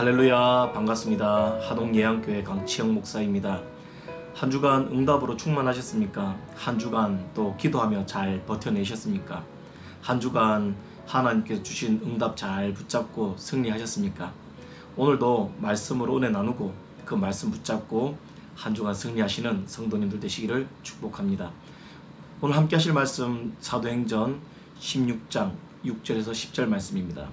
할렐루야, 반갑습니다. 하동예양교회 강치영 목사입니다. 한 주간 응답으로 충만하셨습니까? 한 주간 또 기도하며 잘 버텨내셨습니까? 한 주간 하나님께서 주신 응답 잘 붙잡고 승리하셨습니까? 오늘도 말씀으로 은혜 나누고 그 말씀 붙잡고 한 주간 승리하시는 성도님들 되시기를 축복합니다. 오늘 함께 하실 말씀 사도행전 16장 6절에서 10절 말씀입니다.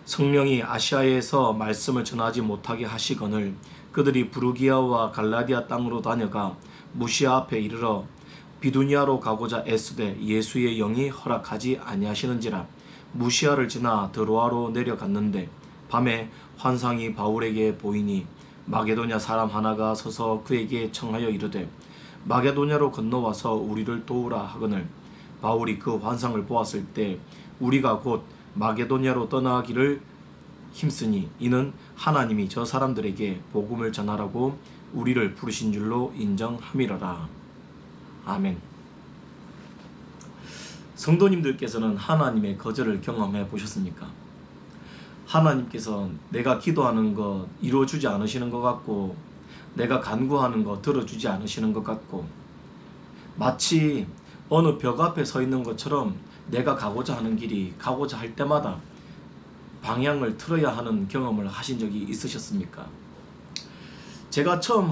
성령이 아시아에서 말씀을 전하지 못하게 하시거늘 그들이 부르기아와 갈라디아 땅으로 다녀가 무시아 앞에 이르러 비두니아로 가고자 애쓰되 예수의 영이 허락하지 아니하시는지라. 무시아를 지나 드로아로 내려갔는데 밤에 환상이 바울에게 보이니 마게도냐 사람 하나가 서서 그에게 청하여 이르되 마게도냐로 건너와서 우리를 도우라 하거늘 바울이 그 환상을 보았을 때 우리가 곧 마게도냐로 떠나기를 힘쓰니 이는 하나님이 저 사람들에게 복음을 전하라고 우리를 부르신 줄로 인정함이로라. 아멘. 성도님들께서는 하나님의 거절을 경험해 보셨습니까? 하나님께서 내가 기도하는 것 이루어주지 않으시는 것 같고 내가 간구하는 것 들어주지 않으시는 것 같고 마치 어느 벽 앞에 서 있는 것처럼 내가 가고자 하는 길이 가고자 할 때마다 방향을 틀어야 하는 경험을 하신 적이 있으셨습니까? 제가 처음으로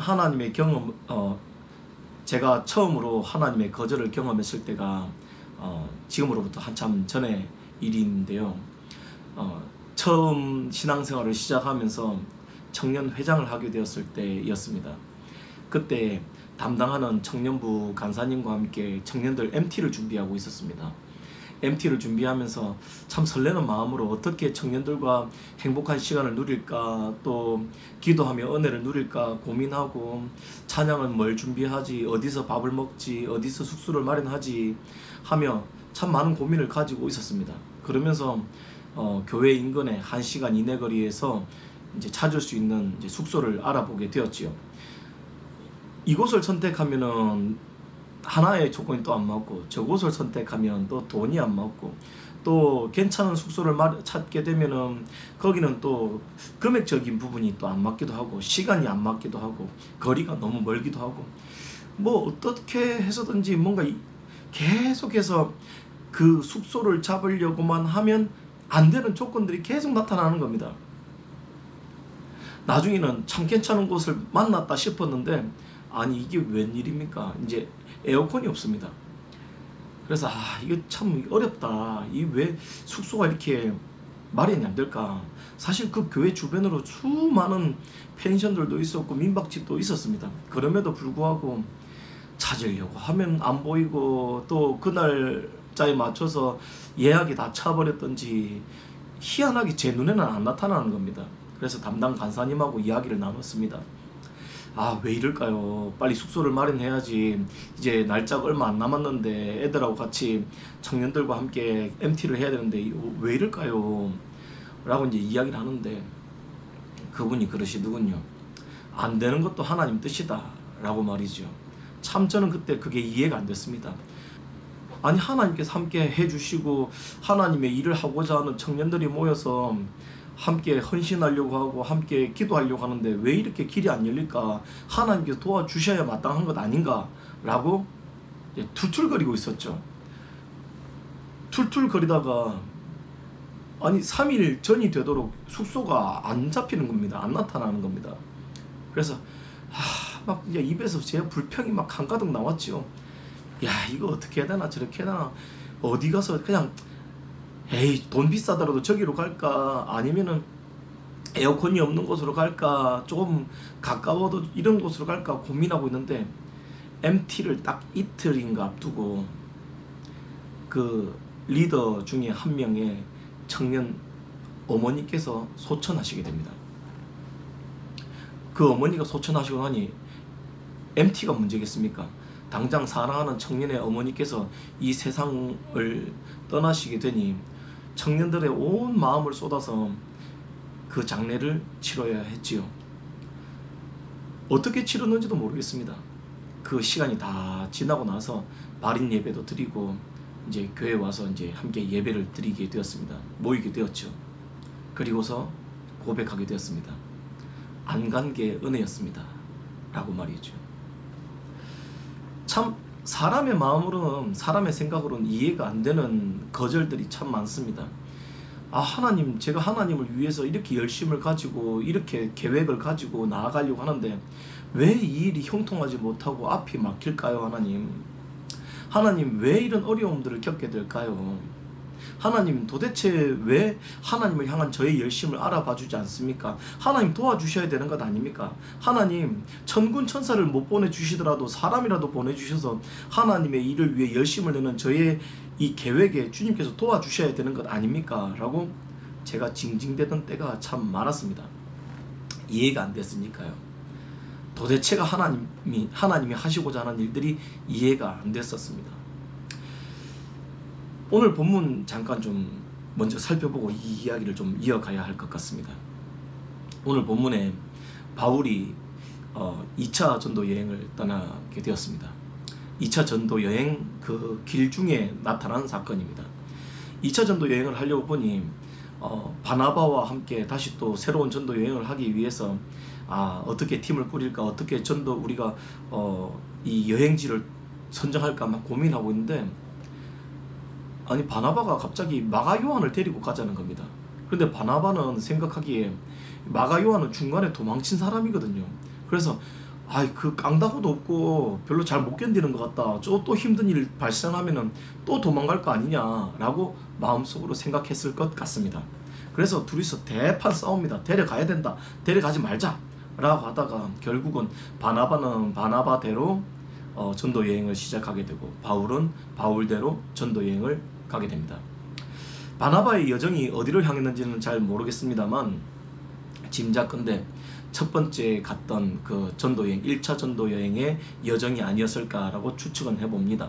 하나님의 거절을 경험했을 때가 지금으로부터 한참 전의 일인데요. 처음 신앙생활을 시작하면서 청년회장을 하게 되었을 때였습니다. 그때 담당하는 청년부 간사님과 함께 청년들 MT를 준비하고 있었습니다. MT를 준비하면서 참 설레는 마음으로 어떻게 청년들과 행복한 시간을 누릴까, 또 기도하며 은혜를 누릴까 고민하고 찬양은 뭘 준비하지, 어디서 밥을 먹지, 어디서 숙소를 마련하지 하며 참 많은 고민을 가지고 있었습니다. 그러면서 교회 인근의 1시간 이내 거리에서 이제 찾을 수 있는 이제 숙소를 알아보게 되었지요. 이곳을 선택하면은 하나의 조건이 또 안 맞고 저곳을 선택하면 또 돈이 안 맞고 또 괜찮은 숙소를 찾게 되면은 거기는 또 금액적인 부분이 또 안 맞기도 하고 시간이 안 맞기도 하고 거리가 너무 멀기도 하고 뭐 어떻게 해서든지 뭔가 계속해서 그 숙소를 잡으려고만 하면 안 되는 조건들이 계속 나타나는 겁니다. 나중에는 참 괜찮은 곳을 만났다 싶었는데 아니 이게 웬일입니까? 이제 에어컨이 없습니다. 그래서 이거 참 어렵다. 이 왜 숙소가 이렇게 마련이 안 될까? 사실 그 교회 주변으로 수많은 펜션들도 있었고 민박집도 있었습니다. 그럼에도 불구하고 찾으려고 하면 안 보이고 또 그날짜에 맞춰서 예약이 다 차버렸던지 희한하게 제 눈에는 안 나타나는 겁니다. 그래서 담당 간사님하고 이야기를 나눴습니다. 왜 이럴까요? 빨리 숙소를 마련해야지. 이제 날짜가 얼마 안 남았는데 애들하고 같이 청년들과 함께 MT를 해야 되는데 왜 이럴까요? 라고 이제 이야기를 하는데 그분이 그러시더군요. 안 되는 것도 하나님 뜻이다 라고 말이죠. 참 저는 그때 그게 이해가 안 됐습니다. 아니 하나님께서 함께 해주시고 하나님의 일을 하고자 하는 청년들이 모여서 함께 헌신하려고 하고 함께 기도하려고 하는데 왜 이렇게 길이 안 열릴까? 하나님께서 도와주셔야 마땅한 것 아닌가? 라고 툴툴거리고 있었죠. 툴툴거리다가 아니 3일 전이 되도록 숙소가 안 잡히는 겁니다. 안 나타나는 겁니다. 그래서 막 입에서 제 불평이 막 한가득 나왔죠. 야 이거 어떻게 해야 되나 저렇게 해야 되나 어디 가서 그냥 돈 비싸더라도 저기로 갈까 아니면은 에어컨이 없는 곳으로 갈까 조금 가까워도 이런 곳으로 갈까 고민하고 있는데 MT를 딱 이틀인가 앞두고 그 리더 중에 한 명의 청년 어머니께서 소천하시게 됩니다. 그 어머니가 소천하시고 나니 MT가 문제겠습니까? 당장 사랑하는 청년의 어머니께서 이 세상을 떠나시게 되니 청년들의 온 마음을 쏟아서 그 장례를 치러야 했지요. 어떻게 치렀는지도 모르겠습니다. 그 시간이 다 지나고 나서 발인 예배도 드리고 이제 교회 와서 이제 함께 예배를 드리게 되었습니다. 모이게 되었죠. 그리고서 고백하게 되었습니다. 안 간 게 은혜였습니다. 라고 말이죠. 참 사람의 마음으로는, 사람의 생각으로는 이해가 안 되는 거절들이 참 많습니다. 아, 하나님, 제가 하나님을 위해서 이렇게 열심을 가지고 이렇게 계획을 가지고 나아가려고 하는데 왜 이 일이 형통하지 못하고 앞이 막힐까요? 하나님, 하나님, 왜 이런 어려움들을 겪게 될까요? 하나님, 도대체 왜 하나님을 향한 저의 열심을 알아봐 주지 않습니까? 하나님, 도와주셔야 되는 것 아닙니까? 하나님, 천군 천사를 못 보내주시더라도 사람이라도 보내주셔서 하나님의 일을 위해 열심을 내는 저의 이 계획에 주님께서 도와주셔야 되는 것 아닙니까? 라고 제가 징징대던 때가 참 많았습니다. 이해가 안 됐으니까요. 도대체가 하나님이 하시고자 하는 일들이 이해가 안 됐었습니다. 오늘 본문 잠깐 좀 먼저 살펴보고 이 이야기를 좀 이어가야 할 것 같습니다. 오늘 본문에 바울이 2차 전도 여행을 떠나게 되었습니다. 2차 전도 여행 그 길 중에 나타난 사건입니다. 2차 전도 여행을 하려고 보니 바나바와 함께 다시 또 새로운 전도 여행을 하기 위해서 어떻게 팀을 꾸릴까, 어떻게 전도 우리가 이 여행지를 선정할까 막 고민하고 있는데, 아니, 바나바가 갑자기 마가 요한을 데리고 가자는 겁니다. 그런데 바나바는 생각하기에 마가 요한은 중간에 도망친 사람이거든요. 그래서 그 깡다구도 없고 별로 잘 못 견디는 것 같다, 또 힘든 일 발생하면은 또 도망갈 거 아니냐라고 마음속으로 생각했을 것 같습니다. 그래서 둘이서 대판 싸웁니다. 데려가야 된다, 데려가지 말자 라고 하다가 결국은 바나바는 바나바대로 전도 여행을 시작하게 되고, 바울은 바울대로 전도 여행을 가게 됩니다. 바나바의 여정이 어디를 향했는지는 잘 모르겠습니다만 짐작컨대 첫 번째 갔던 그 전도여행, 1차 전도 여행의 여정이 아니었을까라고 추측은 해봅니다.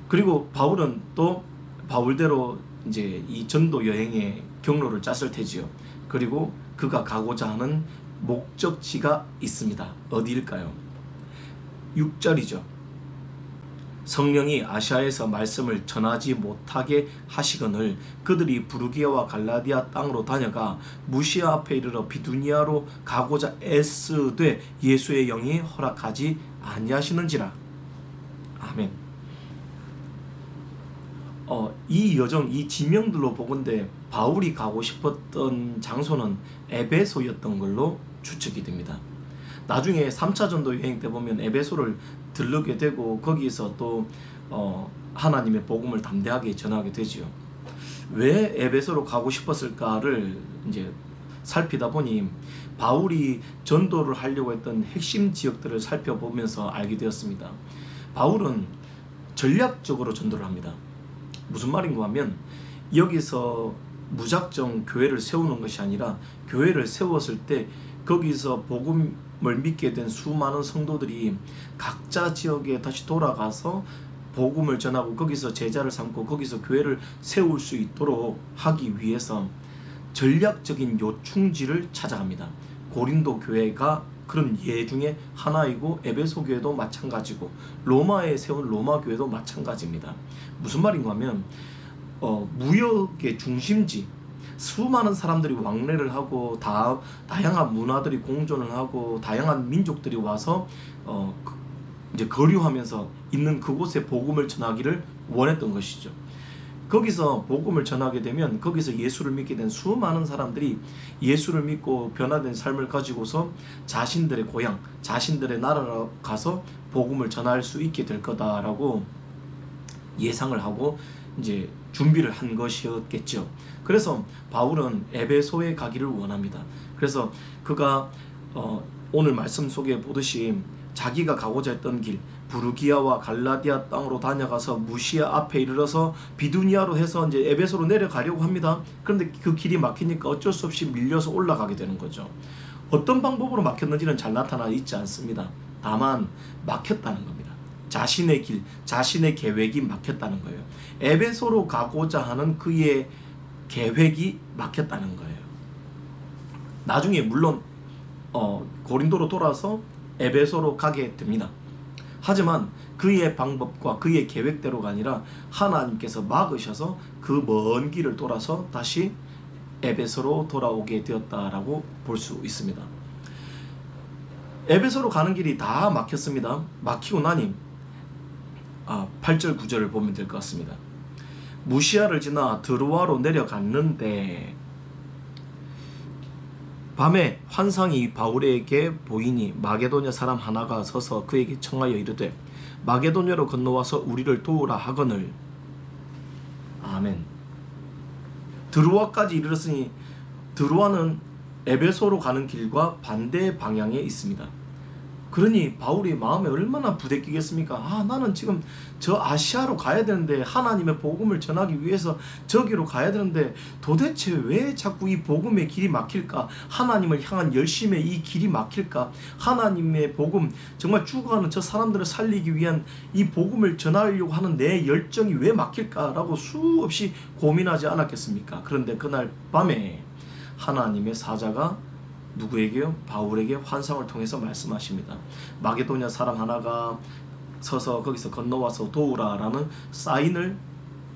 그리고 바울은 또 바울대로 이제 이 전도 여행의 경로를 짰을 테지요. 그리고 그가 가고자 하는 목적지가 있습니다. 어디일까요? 6절이죠. 성령이 아시아에서 말씀을 전하지 못하게 하시거늘 그들이 부르기아와 갈라디아 땅으로 다녀가 무시아 앞에 이르러 비두니아로 가고자 애쓰되 예수의 영이 허락하지 아니하시는지라. 아멘. 이 여정, 이 지명들로 보건대 바울이 가고 싶었던 장소는 에베소였던 걸로 추측이 됩니다. 나중에 3차 전도 여행 때 보면 에베소를 들르게 되고 거기서 또 하나님의 복음을 담대하게 전하게 되지요. 왜 에베소로 가고 싶었을까를 이제 살피다 보니 바울이 전도를 하려고 했던 핵심 지역들을 살펴보면서 알게 되었습니다. 바울은 전략적으로 전도를 합니다. 무슨 말인가 하면 여기서 무작정 교회를 세우는 것이 아니라 교회를 세웠을 때 거기서 복음을 믿게 된 수많은 성도들이 각자 지역에 다시 돌아가서 복음을 전하고 거기서 제자를 삼고 거기서 교회를 세울 수 있도록 하기 위해서 전략적인 요충지를 찾아갑니다. 고린도 교회가 그런 예 중에 하나이고 에베소 교회도 마찬가지고 로마에 세운 로마 교회도 마찬가지입니다. 무슨 말인가 하면 무역의 중심지, 수많은 사람들이 왕래를 하고 다양한 문화들이 공존을 하고 다양한 민족들이 와서 이제 거류하면서 있는 그곳에 복음을 전하기를 원했던 것이죠. 거기서 복음을 전하게 되면 거기서 예수를 믿게 된 수많은 사람들이 예수를 믿고 변화된 삶을 가지고서 자신들의 고향, 자신들의 나라로 가서 복음을 전할 수 있게 될 거다라고 예상을 하고 이제 준비를 한 것이었겠죠. 그래서 바울은 에베소에 가기를 원합니다. 그래서 그가 오늘 말씀 속에 보듯이 자기가 가고자 했던 길, 부르기아와 갈라디아 땅으로 다녀가서 무시아 앞에 이르러서 비두니아로 해서 이제 에베소로 내려가려고 합니다. 그런데 그 길이 막히니까 어쩔 수 없이 밀려서 올라가게 되는 거죠. 어떤 방법으로 막혔는지는 잘 나타나 있지 않습니다. 다만 막혔다는 겁니다. 자신의 길, 자신의 계획이 막혔다는 거예요. 에베소로 가고자 하는 그의 계획이 막혔다는 거예요. 나중에 물론 고린도로 돌아서 에베소로 가게 됩니다. 하지만 그의 방법과 그의 계획대로가 아니라 하나님께서 막으셔서 그 먼 길을 돌아서 다시 에베소로 돌아오게 되었다라고 볼 수 있습니다. 에베소로 가는 길이 다 막혔습니다. 막히고 나니 8절 9절을 보면 될 것 같습니다. 무시아를 지나 드로아로 내려갔는데 밤에 환상이 바울에게 보이니 마게도냐 사람 하나가 서서 그에게 청하여 이르되 마게도냐로 건너와서 우리를 도우라 하거늘. 아멘. 드로아까지 이르렀으니 드로아는 에베소로 가는 길과 반대 방향에 있습니다. 그러니 바울이 마음에 얼마나 부대끼겠습니까? 나는 지금 저 아시아로 가야 되는데, 하나님의 복음을 전하기 위해서 저기로 가야 되는데 도대체 왜 자꾸 이 복음의 길이 막힐까? 하나님을 향한 열심의 이 길이 막힐까? 하나님의 복음, 정말 죽어가는 저 사람들을 살리기 위한 이 복음을 전하려고 하는 내 열정이 왜 막힐까? 라고 수없이 고민하지 않았겠습니까? 그런데 그날 밤에 하나님의 사자가 누구에게요? 바울에게 환상을 통해서 말씀하십니다. 마게도냐 사람 하나가 서서 거기서 건너와서 도우라 라는 사인을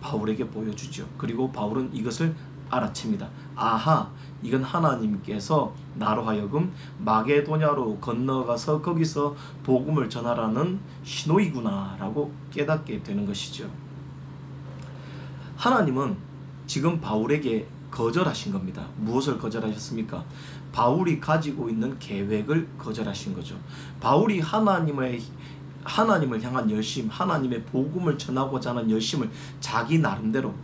바울에게 보여주죠. 그리고 바울은 이것을 알아챕니다. 아하, 이건 하나님께서 나로 하여금 마게도냐로 건너가서 거기서 복음을 전하라는 신호이구나 라고 깨닫게 되는 것이죠. 하나님은 지금 바울에게 거절하신 겁니다. 무엇을 거절하셨습니까? 바울이 가지고 있는 계획을 거절하신 거죠. 바울이 하나님을 향한 열심, 하나님의 복음을 전하고자 하는 열심을 자기 나름대로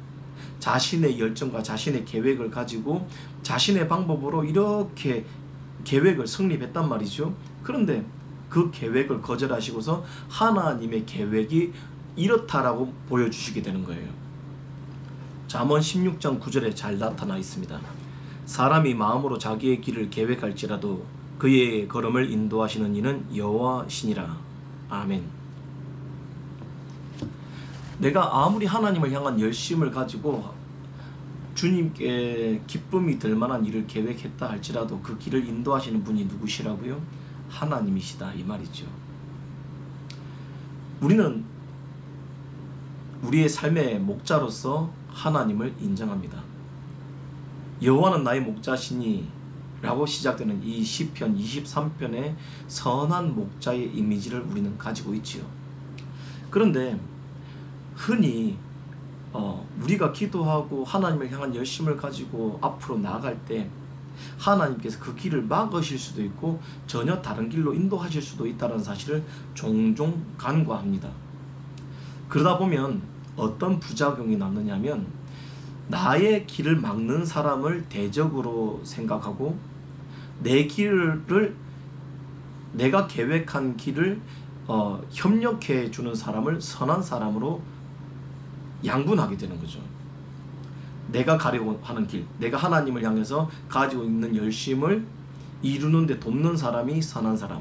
자신의 열정과 자신의 계획을 가지고 자신의 방법으로 이렇게 계획을 성립했단 말이죠. 그런데 그 계획을 거절하시고서 하나님의 계획이 이렇다라고 보여주시게 되는 거예요. 잠언 16장 9절에 잘 나타나 있습니다. 사람이 마음으로 자기의 길을 계획할지라도 그의 걸음을 인도하시는 이는 여호와시니라. 아멘. 내가 아무리 하나님을 향한 열심을 가지고 주님께 기쁨이 될 만한 일을 계획했다 할지라도 그 길을 인도하시는 분이 누구시라고요? 하나님이시다, 이 말이죠. 우리는 우리의 삶의 목자로서 하나님을 인정합니다. 여호와는 나의 목자시니 라고 시작되는 이 시편 23편의 선한 목자의 이미지를 우리는 가지고 있지요. 그런데 흔히 우리가 기도하고 하나님을 향한 열심을 가지고 앞으로 나아갈 때 하나님께서 그 길을 막으실 수도 있고 전혀 다른 길로 인도하실 수도 있다는 사실을 종종 간과합니다. 그러다 보면 어떤 부작용이 남느냐면 나의 길을 막는 사람을 대적으로 생각하고 내 길을, 내가 계획한 길을 협력해 주는 사람을 선한 사람으로 양분하게 되는 거죠. 내가 가려고 하는 길, 내가 하나님을 향해서 가지고 있는 열심을 이루는데 돕는 사람이 선한 사람,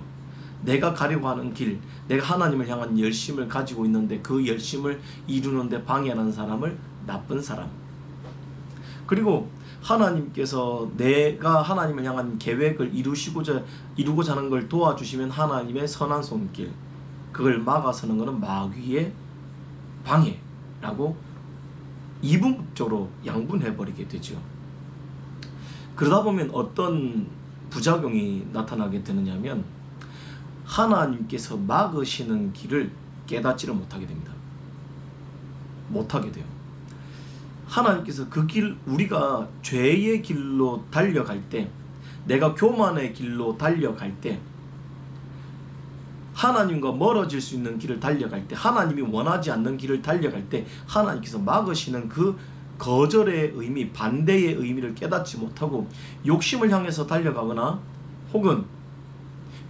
내가 가려고 하는 길, 내가 하나님을 향한 열심을 가지고 있는데 그 열심을 이루는데 방해하는 사람을 나쁜 사람. 그리고 하나님께서 내가 하나님을 향한 계획을 이루고자 하는 걸 도와주시면 하나님의 선한 손길, 그걸 막아서는 것은 마귀의 방해라고 이분법적으로 양분해버리게 되죠. 그러다 보면 어떤 부작용이 나타나게 되느냐면 하나님께서 막으시는 길을 깨닫지를 못하게 됩니다. 못하게 돼요. 하나님께서 그 길, 우리가 죄의 길로 달려갈 때, 내가 교만의 길로 달려갈 때, 하나님과 멀어질 수 있는 길을 달려갈 때, 하나님이 원하지 않는 길을 달려갈 때 하나님께서 막으시는 그 거절의 의미, 반대의 의미를 깨닫지 못하고 욕심을 향해서 달려가거나 혹은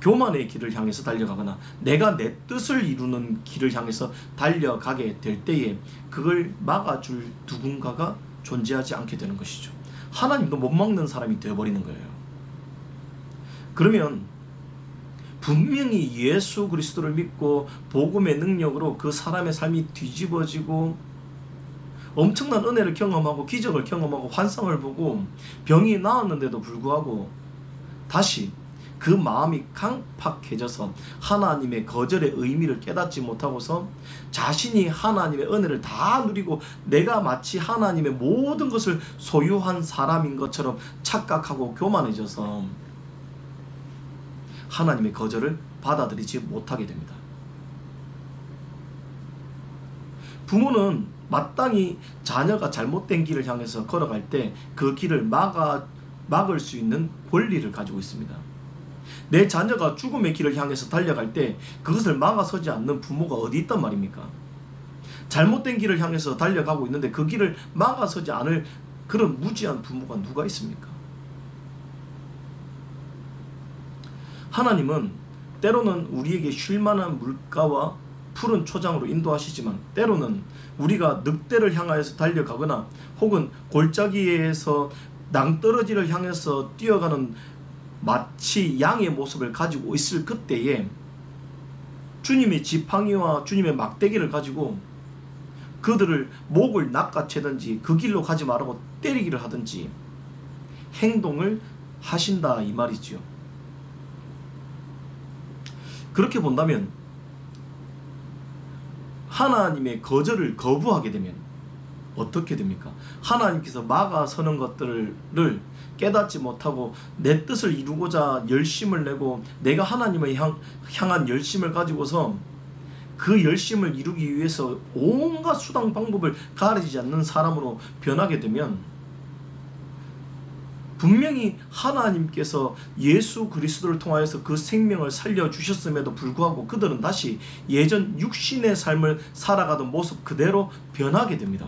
교만의 길을 향해서 달려가거나 내가 내 뜻을 이루는 길을 향해서 달려가게 될 때에 그걸 막아줄 누군가가 존재하지 않게 되는 것이죠. 하나님도 못 막는 사람이 되어버리는 거예요. 그러면 분명히 예수 그리스도를 믿고 복음의 능력으로 그 사람의 삶이 뒤집어지고 엄청난 은혜를 경험하고 기적을 경험하고 환상을 보고 병이 나았는데도 불구하고 다시 그 마음이 강팍해져서 하나님의 거절의 의미를 깨닫지 못하고서 자신이 하나님의 은혜를 다 누리고 내가 마치 하나님의 모든 것을 소유한 사람인 것처럼 착각하고 교만해져서 하나님의 거절을 받아들이지 못하게 됩니다. 부모는 마땅히 자녀가 잘못된 길을 향해서 걸어갈 때 그 길을 막을 수 있는 권리를 가지고 있습니다. 내 자녀가 죽음의 길을 향해서 달려갈 때 그것을 막아서지 않는 부모가 어디 있단 말입니까? 잘못된 길을 향해서 달려가고 있는데 그 길을 막아서지 않을 그런 무지한 부모가 누가 있습니까? 하나님은 때로는 우리에게 쉴만한 물가와 푸른 초장으로 인도하시지만 때로는 우리가 늑대를 향하여서 달려가거나 혹은 골짜기에서 낭떠러지를 향해서 뛰어가는 마치 양의 모습을 가지고 있을 그때에 주님의 지팡이와 주님의 막대기를 가지고 그들을 목을 낚아채든지 그 길로 가지 말라고 때리기를 하든지 행동을 하신다 이 말이지요. 그렇게 본다면 하나님의 거절을 거부하게 되면 어떻게 됩니까? 하나님께서 막아서는 것들을 깨닫지 못하고 내 뜻을 이루고자 열심을 내고 내가 하나님을 향한 열심을 가지고서 그 열심을 이루기 위해서 온갖 수단 방법을 가리지 않는 사람으로 변하게 되면 분명히 하나님께서 예수 그리스도를 통하여서 그 생명을 살려주셨음에도 불구하고 그들은 다시 예전 육신의 삶을 살아가던 모습 그대로 변하게 됩니다.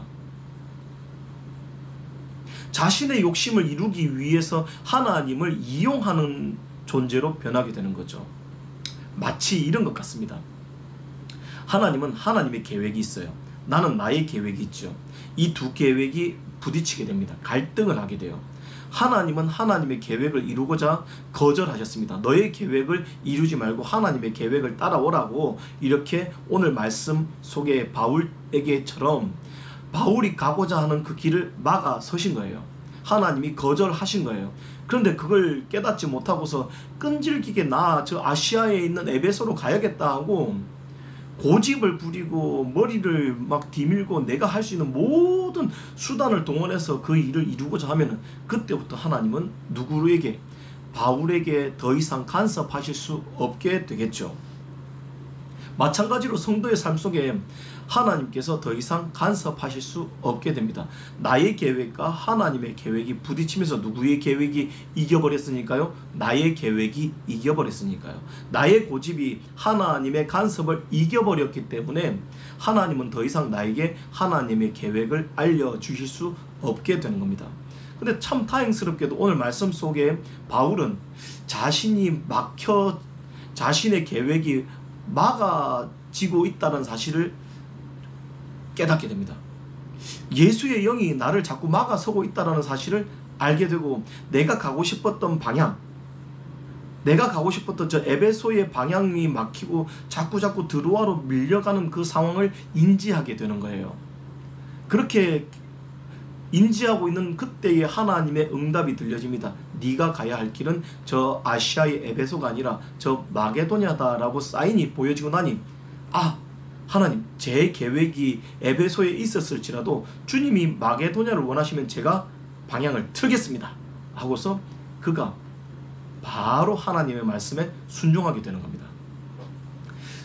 자신의 욕심을 이루기 위해서 하나님을 이용하는 존재로 변하게 되는 거죠. 마치 이런 것 같습니다. 하나님은 하나님의 계획이 있어요. 나는 나의 계획이 있죠. 이 두 계획이 부딪히게 됩니다. 갈등을 하게 돼요. 하나님은 하나님의 계획을 이루고자 거절하셨습니다. 너의 계획을 이루지 말고 하나님의 계획을 따라오라고 이렇게 오늘 말씀 속에 바울에게처럼 바울이 가고자 하는 그 길을 막아 서신 거예요. 하나님이 거절하신 거예요. 그런데 그걸 깨닫지 못하고서 끈질기게 저 아시아에 있는 에베소로 가야겠다 하고 고집을 부리고 머리를 막 디밀고 내가 할 수 있는 모든 수단을 동원해서 그 일을 이루고자 하면 그때부터 하나님은 누구에게? 바울에게 더 이상 간섭하실 수 없게 되겠죠. 마찬가지로 성도의 삶 속에 하나님께서 더 이상 간섭하실 수 없게 됩니다. 나의 계획과 하나님의 계획이 부딪히면서 누구의 계획이 이겨버렸으니까요? 나의 계획이 이겨버렸으니까요. 나의 고집이 하나님의 간섭을 이겨버렸기 때문에 하나님은 더 이상 나에게 하나님의 계획을 알려주실 수 없게 되는 겁니다. 근데 참 다행스럽게도 오늘 말씀 속에 바울은 자신의 계획이 막아지고 있다는 사실을 깨닫게 됩니다. 예수의 영이 나를 자꾸 막아서고 있다는 사실을 알게 되고 내가 가고 싶었던 방향, 내가 가고 싶었던 저 에베소의 방향이 막히고 자꾸 드로아로 밀려가는 그 상황을 인지하게 되는 거예요. 그렇게 인지하고 있는 그때의 하나님의 응답이 들려집니다. 네가 가야 할 길은 저 아시아의 에베소가 아니라 저 마게도냐다라고 사인이 보여지고 나니 하나님, 제 계획이 에베소에 있었을지라도 주님이 마게도냐를 원하시면 제가 방향을 틀겠습니다 하고서 그가 바로 하나님의 말씀에 순종하게 되는 겁니다.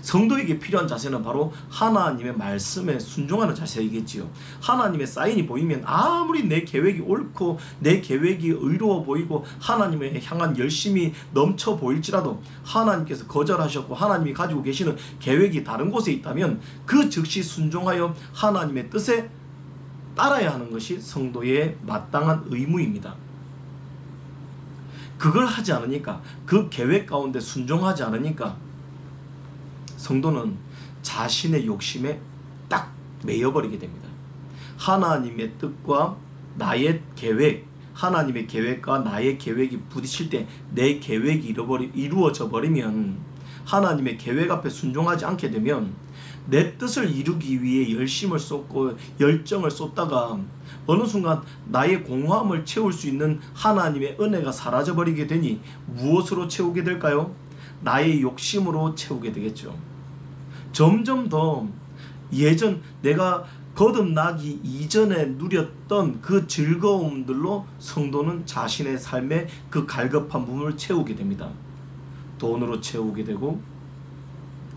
성도에게 필요한 자세는 바로 하나님의 말씀에 순종하는 자세이겠지요. 하나님의 사인이 보이면 아무리 내 계획이 옳고 내 계획이 의로워 보이고 하나님을 향한 열심이 넘쳐 보일지라도 하나님께서 거절하셨고 하나님이 가지고 계시는 계획이 다른 곳에 있다면 그 즉시 순종하여 하나님의 뜻에 따라야 하는 것이 성도의 마땅한 의무입니다. 그걸 하지 않으니까, 그 계획 가운데 순종하지 않으니까 성도는 자신의 욕심에 딱 매여버리게 됩니다. 하나님의 뜻과 나의 계획, 하나님의 계획과 나의 계획이 부딪힐 때 내 계획이 이루어져 버리면, 하나님의 계획 앞에 순종하지 않게 되면 내 뜻을 이루기 위해 열심을 쏟고 열정을 쏟다가 어느 순간 나의 공허함을 채울 수 있는 하나님의 은혜가 사라져버리게 되니 무엇으로 채우게 될까요? 나의 욕심으로 채우게 되겠죠. 점점 더 예전 내가 거듭나기 이전에 누렸던 그 즐거움들로 성도는 자신의 삶의 그 갈급한 부분을 채우게 됩니다. 돈으로 채우게 되고,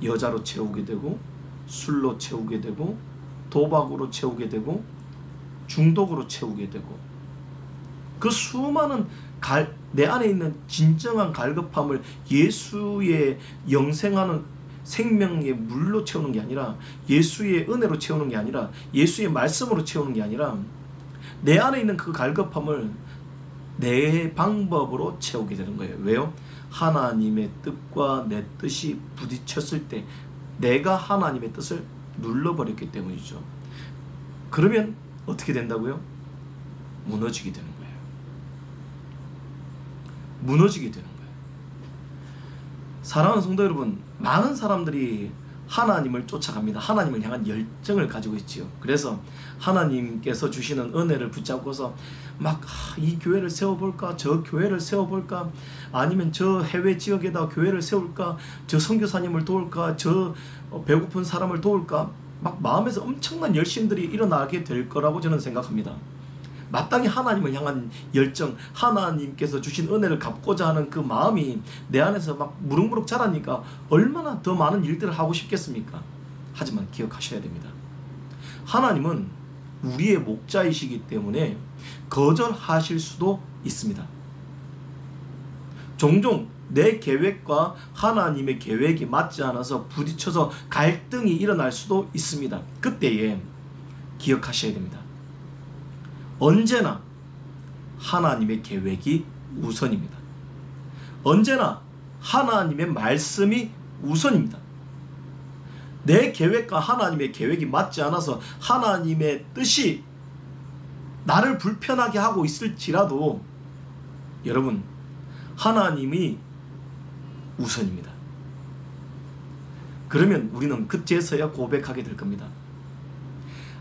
여자로 채우게 되고, 술로 채우게 되고, 도박으로 채우게 되고, 중독으로 채우게 되고, 그 수많은 내 안에 있는 진정한 갈급함을 예수의 영생하는 생명의 물로 채우는 게 아니라, 예수의 은혜로 채우는 게 아니라, 예수의 말씀으로 채우는 게 아니라, 내 안에 있는 그 갈급함을 내 방법으로 채우게 되는 거예요. 왜요? 하나님의 뜻과 내 뜻이 부딪혔을 때 내가 하나님의 뜻을 눌러버렸기 때문이죠. 그러면 어떻게 된다고요? 무너지게 되는 거예요. 무너지게 되는 거예요. 사랑하는 성도 여러분, 많은 사람들이 하나님을 쫓아갑니다. 하나님을 향한 열정을 가지고 있지요. 그래서 하나님께서 주시는 은혜를 붙잡고서 막 이 교회를 세워볼까, 저 교회를 세워볼까, 아니면 저 해외 지역에다 교회를 세울까, 저 선교사님을 도울까, 저 배고픈 사람을 도울까, 막 마음에서 엄청난 열심들이 일어나게 될 거라고 저는 생각합니다. 마땅히 하나님을 향한 열정, 하나님께서 주신 은혜를 갚고자 하는 그 마음이 내 안에서 막 무럭무럭 자라니까 얼마나 더 많은 일들을 하고 싶겠습니까? 하지만 기억하셔야 됩니다. 하나님은 우리의 목자이시기 때문에 거절하실 수도 있습니다. 종종 내 계획과 하나님의 계획이 맞지 않아서 부딪혀서 갈등이 일어날 수도 있습니다. 그때에 기억하셔야 됩니다. 언제나 하나님의 계획이 우선입니다. 언제나 하나님의 말씀이 우선입니다. 내 계획과 하나님의 계획이 맞지 않아서 하나님의 뜻이 나를 불편하게 하고 있을지라도 여러분, 하나님이 우선입니다. 그러면 우리는 그제서야 고백하게 될 겁니다.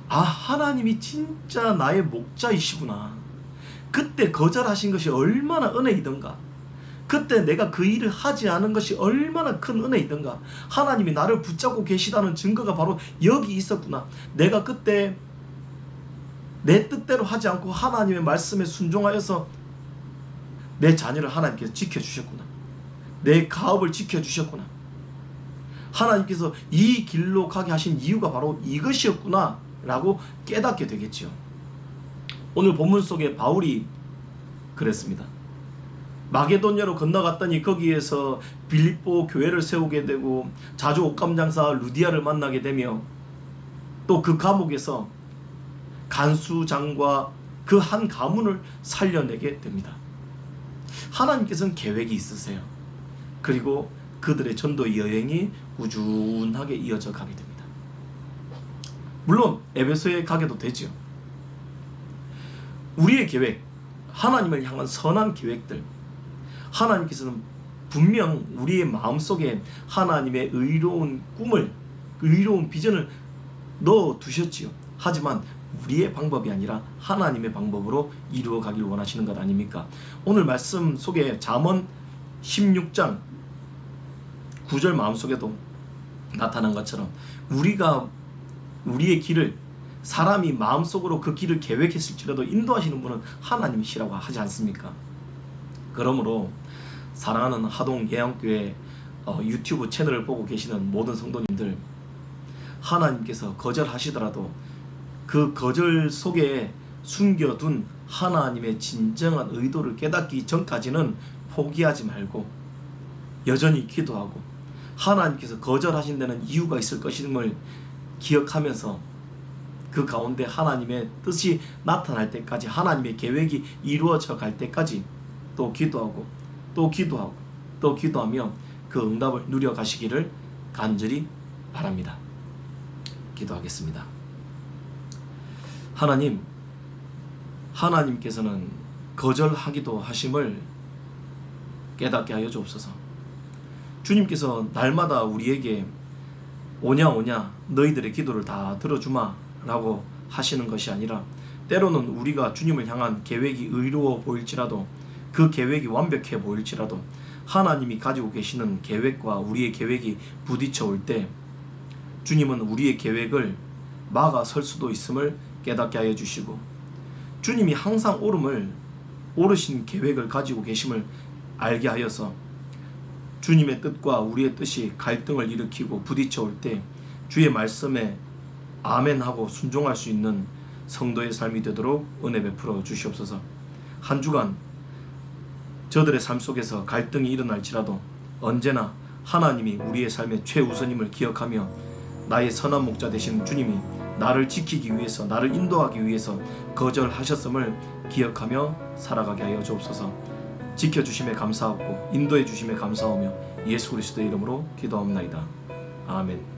아, 하나님이 진짜 나의 목자이시구나. 그때 거절하신 것이 얼마나 은혜이던가. 그때 내가 그 일을 하지 않은 것이 얼마나 큰 은혜이던가. 하나님이 나를 붙잡고 계시다는 증거가 바로 여기 있었구나. 내가 그때 내 뜻대로 하지 않고 하나님의 말씀에 순종하여서 내 자녀를 하나님께서 지켜주셨구나. 내 가업을 지켜주셨구나. 하나님께서 이 길로 가게 하신 이유가 바로 이것이었구나 라고 깨닫게 되겠죠. 오늘 본문 속에 바울이 그랬습니다. 마게도냐로 건너갔더니 거기에서 빌립보 교회를 세우게 되고 자주 옷감장사 루디아를 만나게 되며 또 그 감옥에서 간수장과 그 한 가문을 살려내게 됩니다. 하나님께서는 계획이 있으세요. 그리고 그들의 전도 여행이 꾸준하게 이어져 가게 됩니다. 물론 에베소에 가게도 되죠. 우리의 계획, 하나님을 향한 선한 계획들, 하나님께서는 분명 우리의 마음속에 하나님의 의로운 꿈을, 의로운 비전을 넣어두셨지요. 하지만 우리의 방법이 아니라 하나님의 방법으로 이루어 가길 원하시는 것 아닙니까? 오늘 말씀 속에 잠언 16장 9절 마음속에도 나타난 것처럼 우리의 길을 사람이 마음속으로 그 길을 계획했을지라도 인도하시는 분은 하나님이시라고 하지 않습니까? 그러므로 사랑하는 하동 예양교회 유튜브 채널을 보고 계시는 모든 성도님들, 하나님께서 거절하시더라도 그 거절 속에 숨겨둔 하나님의 진정한 의도를 깨닫기 전까지는 포기하지 말고 여전히 기도하고 하나님께서 거절하신 데는 이유가 있을 것임을 기억하면서 그 가운데 하나님의 뜻이 나타날 때까지, 하나님의 계획이 이루어져 갈 때까지 또 기도하고 또 기도하고 또 기도하며 그 응답을 누려 가시기를 간절히 바랍니다. 기도하겠습니다. 하나님께서는 거절하기도 하심을 깨닫게 하여 주옵소서. 주님께서 날마다 우리에게 오냐 오냐 너희들의 기도를 다 들어주마 라고 하시는 것이 아니라, 때로는 우리가 주님을 향한 계획이 의로워 보일지라도, 그 계획이 완벽해 보일지라도 하나님이 가지고 계시는 계획과 우리의 계획이 부딪혀 올 때 주님은 우리의 계획을 막아설 수도 있음을 깨닫게 하여 주시고, 주님이 항상 오르신 계획을 가지고 계심을 알게 하여서 주님의 뜻과 우리의 뜻이 갈등을 일으키고 부딪혀 올 때 주의 말씀에 아멘하고 순종할 수 있는 성도의 삶이 되도록 은혜 베풀어 주시옵소서. 한 주간 저들의 삶 속에서 갈등이 일어날지라도 언제나 하나님이 우리의 삶의 최우선임을 기억하며 나의 선한 목자 되신 주님이 나를 지키기 위해서, 나를 인도하기 위해서 거절하셨음을 기억하며 살아가게 하여 주옵소서. 지켜주심에 감사하고 인도해 주심에 감사하며 예수 그리스도의 이름으로 기도합나이다. 아멘.